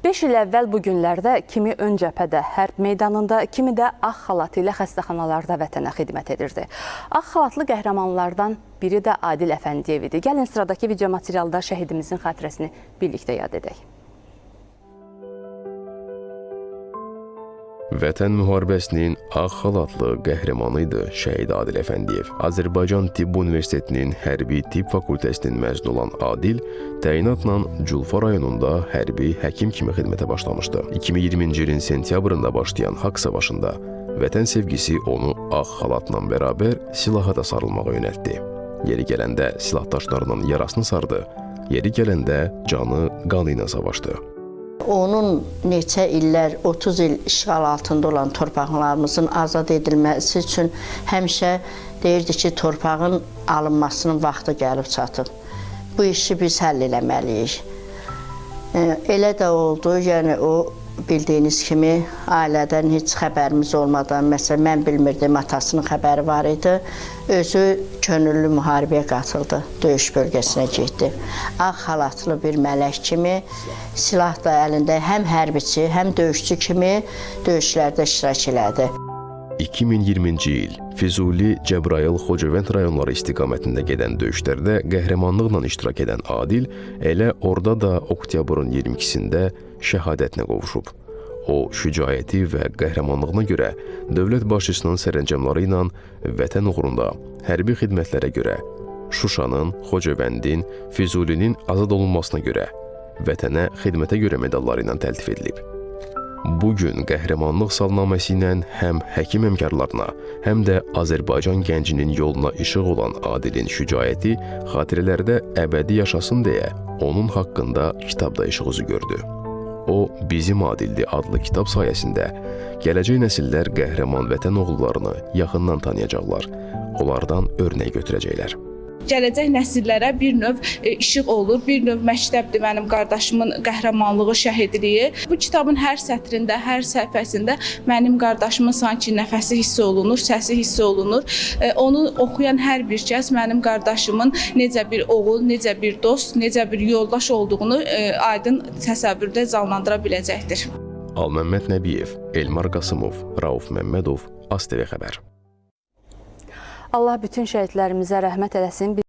5 il əvvəl bu günlərdə kimi ön cəbhədə, hərb meydanında, kimi də ağ xalatı ilə xəstəxanalarda vətənə xidmət edirdi. Ağ xalatlı qəhrəmanlardan biri də Adil Əfəndiyev idi. Gəlin sıradakı video materialda şəhidimizin xatirəsini birlikdə yad edək. Vətən müharibəsinin ağ xalatlı qəhrəmanı idi şəhid Adil Əfəndiyev. Azərbaycan Tibb Universitetinin Hərbi Tibb Fakültəsinin məzunu olan Adil təyinatla Culfa rayonunda hərbi həkim kimi xidmətə başlamışdı. 2020-ci ilin sentyabrında başlayan haqq savaşında vətən sevgisi onu ağ xalatla bərabər silaha da sarılmağa yönəltdi. Yeri gələndə silahdaşlarının yarasını sardı, yeri gələndə canı qanı ilə savaşdı. Onun neçə illər, 30 il işğal altında olan torpaqlarımızın azad edilməsi üçün həmişə deyirdi ki, torpağın alınmasının vaxtı gəlib çatıb. Bu işi biz həll eləməliyik. Elə də oldu, yəni o bildiyiniz kimi ailədən heç xəbərimiz olmadan, məsələn, mən bilmirdim, atasının xəbəri var idi. Özü könüllü müharibəyə qatıldı, döyüş bölgəsinə getdi. Ağ xalatlı bir mələk kimi, silah da əlində həm hərbiçi, həm döyüşçü kimi döyüşlərdə iştirak elədi. 2020-ci il Füzuli, Cəbrayıl, Xocavənd rayonları istiqamətində gedən döyüşlərdə qəhrəmanlıqla iştirak edən Adil elə orada da oktyabrın 22-sində şəhadətinə qovuşub. O, şücaəti və qəhrəmanlığına görə dövlət başçısının sərəncamları ilə vətən uğrunda hərbi xidmətlərə görə, Şuşanın, Xocavəndin, Füzulinin azad olunmasına görə, vətənə xidmətə görə medalları ilə təltif edilib. Bugün qəhrəmanlıq salnaməsi ilə həm həkim həmkarlarına, həm də Azərbaycan gəncinin yoluna işıq olan Adilin şücaəti xatirələrdə əbədi yaşasın deyə onun haqqında kitabda işıq üzü gördü. O, Bizim Adildir adlı kitab sayəsində gələcək nəsillər qəhrəman vətən oğullarını yaxından tanıyacaqlar, onlardan örnək götürəcəklər. Gələcək nəsillərə bir növ işıq olur, bir növ məktəbdir mənim qardaşımın qəhrəmanlığı, şəhidliyi. Bu kitabın hər sətrində, hər səhifəsində mənim qardaşımın sanki nəfəsi hiss olunur, səsi hiss olunur. Onu oxuyan hər bir kəs mənim qardaşımın necə bir oğul, necə bir dost, necə bir yoldaş olduğunu aydın təsəvvürdə canlandıra biləcəkdir. Alməmməd Nəbiyev, Elmar Qasımov, Rauf Məmmədov, ASTV Xəbər. Allah bütün şəhidlərimizə rəhmət eləsin.